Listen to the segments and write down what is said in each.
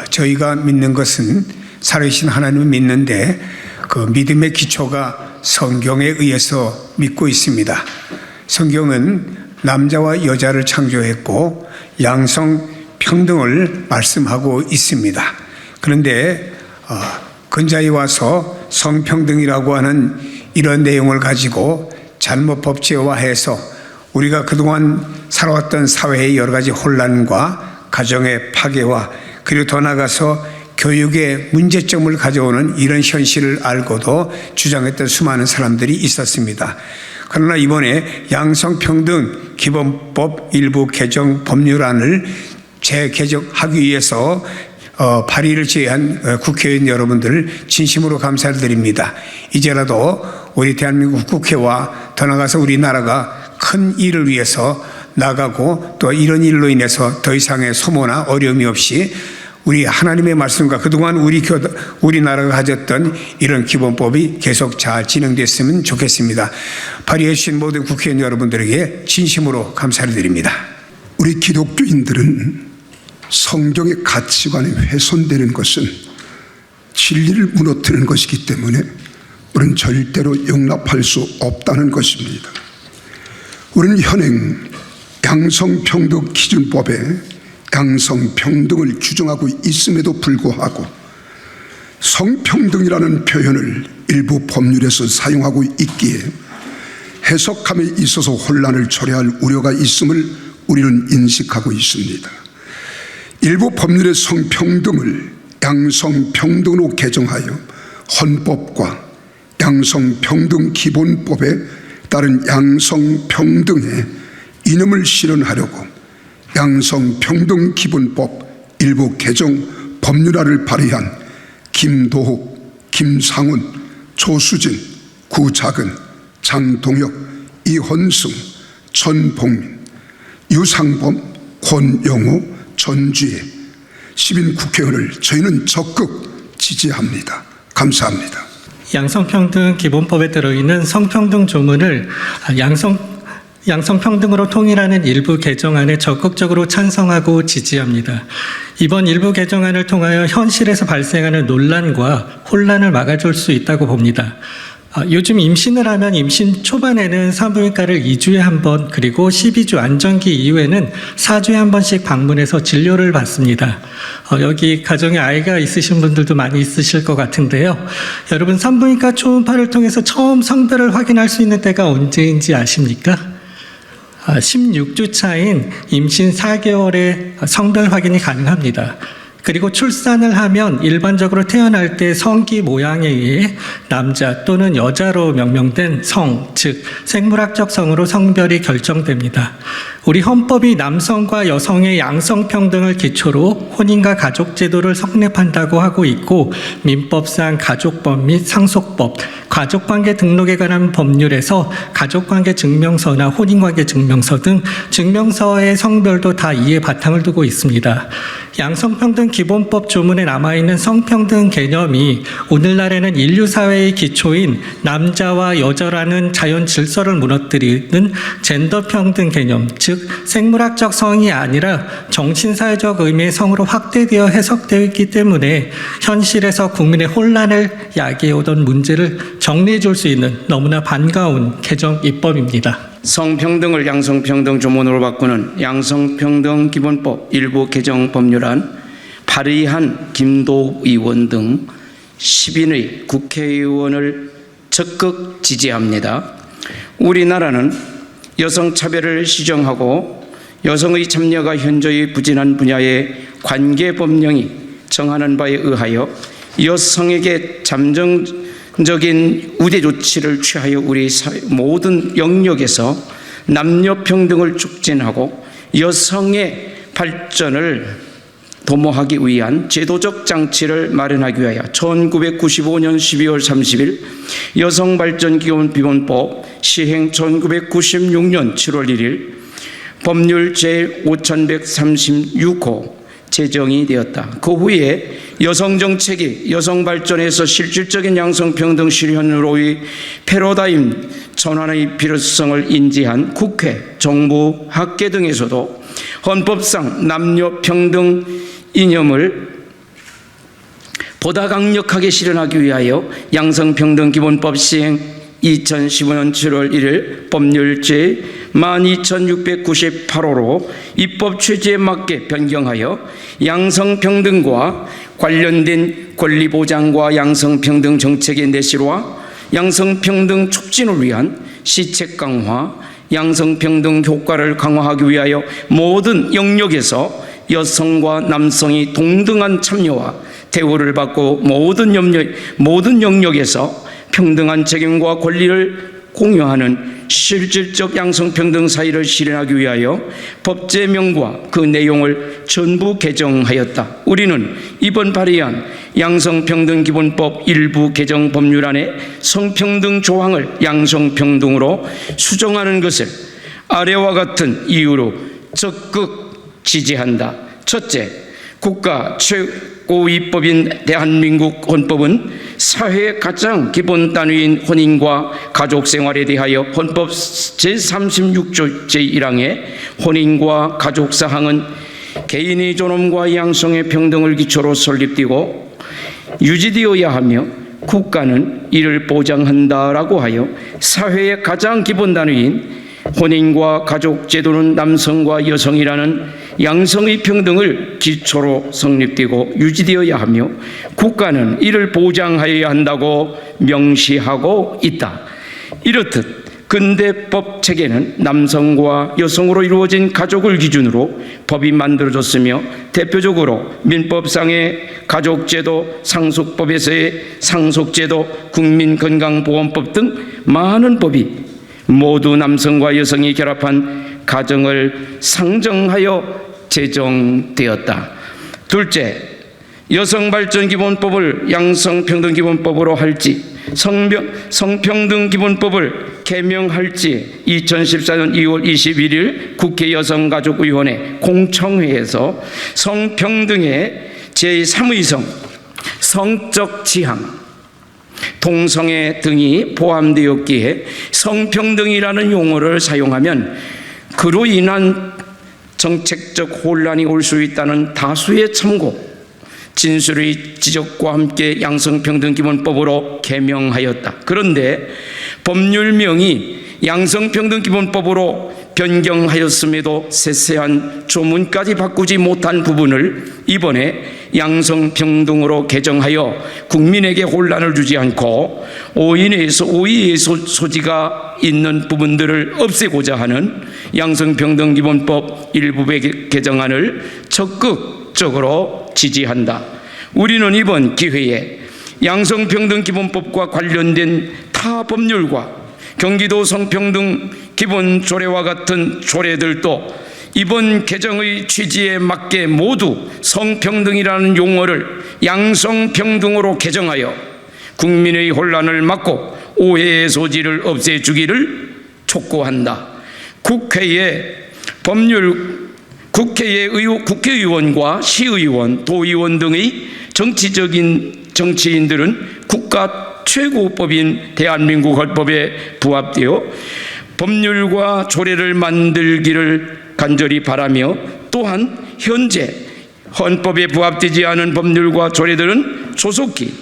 저희가 믿는 것은 살아계신 하나님을 믿는데 그 믿음의 기초가 성경에 의해서 믿고 있습니다. 성경은 남자와 여자를 창조했고 양성 평등을 말씀하고 있습니다. 그런데 근자에 와서 성평등이라고 하는 이런 내용을 가지고 잘못 법제화해서 우리가 그동안 살아왔던 사회의 여러 가지 혼란과 가정의 파괴와 그리고 더 나아가서 교육의 문제점을 가져오는 이런 현실을 알고도 주장했던 수많은 사람들이 있었습니다. 그러나 이번에 양성평등 기본법 일부 개정 법률안을 재개정하기 위해서 발의를 제의한 국회의원 여러분들을 진심으로 감사를 드립니다. 이제라도 우리 대한민국 국회와 더 나아가서 우리나라가 큰 일을 위해서 나가고 또 이런 일로 인해서 더 이상의 소모나 어려움이 없이 우리 하나님의 말씀과 그동안 우리나라가 가졌던 이런 기본법이 계속 잘 진행됐으면 좋겠습니다. 발의해 주신 모든 국회의원 여러분들에게 진심으로 감사를 드립니다. 우리 기독교인들은 성경의 가치관이 훼손되는 것은 진리를 무너뜨리는 것이기 때문에 우리는 절대로 용납할 수 없다는 것입니다. 우리는 현행 양성평등 기준법에 양성평등을 규정하고 있음에도 불구하고 성평등이라는 표현을 일부 법률에서 사용하고 있기에 해석함에 있어서 혼란을 초래할 우려가 있음을 우리는 인식하고 있습니다. 일부 법률의 성평등을 양성평등으로 개정하여 헌법과 양성평등 기본법에 따른 양성평등의 이념을 실현하려고 양성평등 기본법 일부 개정 법률안을 발의한 김도욱, 김상훈, 조수진, 구자근, 장동혁, 이헌승, 전복민, 유상범, 권영호, 전주혜 시민 국회의원을 저희는 적극 지지합니다. 감사합니다. 양성평등 기본법에 들어있는 성평등 조문을 양성평등으로 통일하는 일부 개정안에 적극적으로 찬성하고 지지합니다. 이번 일부 개정안을 통하여 현실에서 발생하는 논란과 혼란을 막아줄 수 있다고 봅니다. 요즘 임신을 하면 임신 초반에는 산부인과를 2주에 한 번 그리고 12주 안정기 이후에는 4주에 한 번씩 방문해서 진료를 받습니다. 여기 가정에 아이가 있으신 분들도 많이 있으실 것 같은데요. 여러분 산부인과 초음파를 통해서 처음 성별을 확인할 수 있는 때가 언제인지 아십니까? 16주 차인 임신 4개월에 성별 확인이 가능합니다. 그리고 출산을 하면 일반적으로 태어날 때 성기 모양에 의해 남자 또는 여자로 명명된 성, 즉 생물학적 성으로 성별이 결정됩니다. 우리 헌법이 남성과 여성의 양성평등을 기초로 혼인과 가족제도를 성립한다고 하고 있고 민법상 가족법 및 상속법, 가족관계 등록에 관한 법률에서 가족관계 증명서나 혼인관계 증명서 등 증명서의 성별도 다 이에 바탕을 두고 있습니다. 양성평등 기본법 조문에 남아있는 성평등 개념이 오늘날에는 인류사회의 기초인 남자와 여자라는 자연 질서를 무너뜨리는 젠더평등 개념, 즉 생물학적 성이 아니라 정신사회적 의미의 성으로 확대되어 해석되어 있기 때문에 현실에서 국민의 혼란을 야기해오던 문제를 정리해 줄 수 있는 너무나 반가운 개정 입법입니다. 성평등을 양성평등 조문으로 바꾸는 양성평등 기본법 일부 개정 법률안 발의한 김도욱 의원 등 10인의 국회의원을 적극 지지합니다. 우리나라는 여성차별을 시정하고 여성의 참여가 현저히 부진한 분야의 관계법령이 정하는 바에 의하여 여성에게 잠정적인 우대 조치를 취하여 우리 사회 모든 영역에서 남녀평등을 촉진하고 여성의 발전을 도모하기 위한 제도적 장치를 마련하기 위하여 1995년 12월 30일 여성발전기본법 시행 1996년 7월 1일 법률 제5136호 제정이 되었다. 그 후에 여성정책이 여성발전에서 실질적인 양성평등 실현으로의 패러다임 전환의 필요성을 인지한 국회, 정부, 학계 등에서도 헌법상 남녀평등 이념을 보다 강력하게 실현하기 위하여 양성평등기본법 시행 2015년 7월 1일 법률 제 12698호로 입법 취지에 맞게 변경하여 양성평등과 관련된 권리보장과 양성평등 정책의 내실화, 양성평등 촉진을 위한 시책 강화, 양성평등 효과를 강화하기 위하여 모든 영역에서 여성과 남성이 동등한 참여와 대우를 받고 모든 영역에서 평등한 책임과 권리를 공유하는 실질적 양성평등 사회를 실현하기 위하여 법제명과 그 내용을 전부 개정하였다. 우리는 이번 발의한 양성평등기본법 일부 개정 법률안에 성평등 조항을 양성평등으로 수정하는 것을 아래와 같은 이유로 적극 지지한다. 첫째, 국가 최고위법인 대한민국 헌법은 사회의 가장 기본 단위인 혼인과 가족생활에 대하여 헌법 제36조 제1항에 혼인과 가족사항은 개인의 존엄과 양성의 평등을 기초로 설립되고 유지되어야 하며 국가는 이를 보장한다라고 하여 사회의 가장 기본 단위인 혼인과 가족 제도는 남성과 여성이라는 양성의 평등을 기초로 성립되고 유지되어야 하며 국가는 이를 보장하여야 한다고 명시하고 있다. 이렇듯 근대법 체계는 남성과 여성으로 이루어진 가족을 기준으로 법이 만들어졌으며 대표적으로 민법상의 가족제도, 상속법에서의 상속제도, 국민건강보험법 등 많은 법이 모두 남성과 여성이 결합한 가정을 상정하여 제정되었다. 둘째, 여성발전기본법을 양성평등기본법으로 할지 성평등기본법을 개명할지 2014년 2월 21일 국회 여성가족위원회 공청회에서 성평등의 제3의성, 성적 지향, 동성애 등이 포함되었기에 성평등이라는 용어를 사용하면 그로 인한 정책적 혼란이 올 수 있다는 다수의 참고, 진술의 지적과 함께 양성평등기본법으로 개명하였다. 그런데 법률명이 양성평등기본법으로 변경하였음에도 세세한 조문까지 바꾸지 못한 부분을 이번에 양성평등으로 개정하여 국민에게 혼란을 주지 않고 오해의 소지가 있는 부분들을 없애고자 하는 양성평등기본법 일부 개정안을 적극적으로 지지한다. 우리는 이번 기회에 양성평등기본법과 관련된 타 법률과 경기도 성평등 기본조례와 같은 조례들도 이번 개정의 취지에 맞게 모두 성평등이라는 용어를 양성평등으로 개정하여 국민의 혼란을 막고 오해의 소지를 없애주기를 촉구한다. 국회의원과 시의원, 도의원 등의 정치인들은 국가 최고법인 대한민국 헌법에 부합되어 법률과 조례를 만들기를 간절히 바라며 또한 현재 헌법에 부합되지 않은 법률과 조례들은 조속히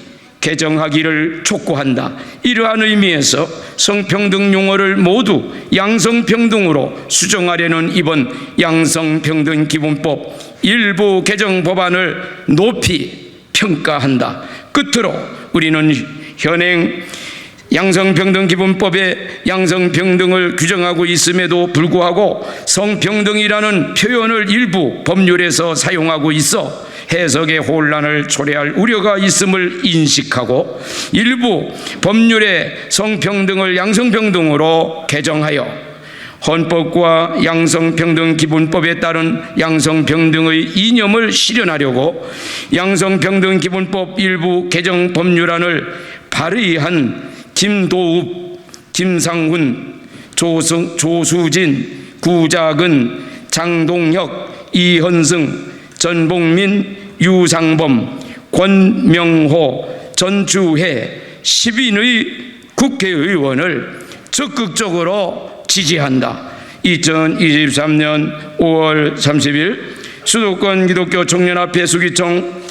개정하기를 촉구한다. 이러한 의미에서 성평등 용어를 모두 양성평등으로 수정하려는 이번 양성평등기본법 일부 개정 법안을 높이 평가한다. 끝으로 우리는 현행 양성평등기본법에 양성평등을 규정하고 있음에도 불구하고 성평등이라는 표현을 일부 법률에서 사용하고 있어 해석의 혼란을 초래할 우려가 있음을 인식하고 일부 법률의 성평등을 양성평등으로 개정하여 헌법과 양성평등기본법에 따른 양성평등의 이념을 실현하려고 양성평등기본법 일부 개정 법률안을 발의한 김도읍, 김상훈, 조수진, 구자근, 장동혁, 이현승, 전봉민, 유상범, 권명호, 전주회 10인의 국회의원을 적극적으로 지지한다. 2023년 5월 30일 수도권 기독교 청년합회 수기청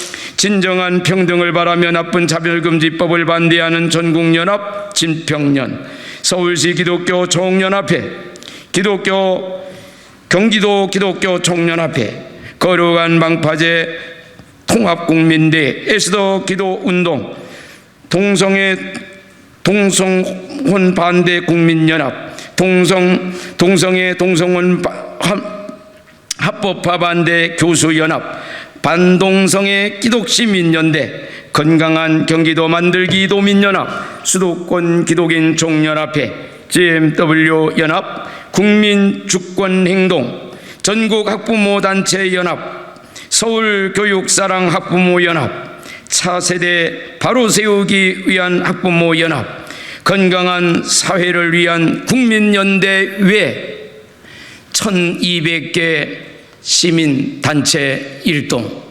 진정한 평등을 바라며 나쁜 차별금지법을 반대하는 전국연합 진평련, 서울시 기독교 총연합회, 경기도 기독교 총연합회, 거룩한 방파제 통합국민대, 에스더 기도운동, 동성혼 반대 국민연합, 동성애 동성혼 합법화 반대 교수연합, 반동성애 기독시민연대, 건강한 경기도 만들기 도민연합, 수도권 기독인 총연합회, GMW 연합, 국민주권행동, 전국 학부모 단체 연합, 서울교육사랑 학부모 연합, 차세대 바로 세우기 위한 학부모 연합, 건강한 사회를 위한 국민연대 외 1200개 시민단체 일동,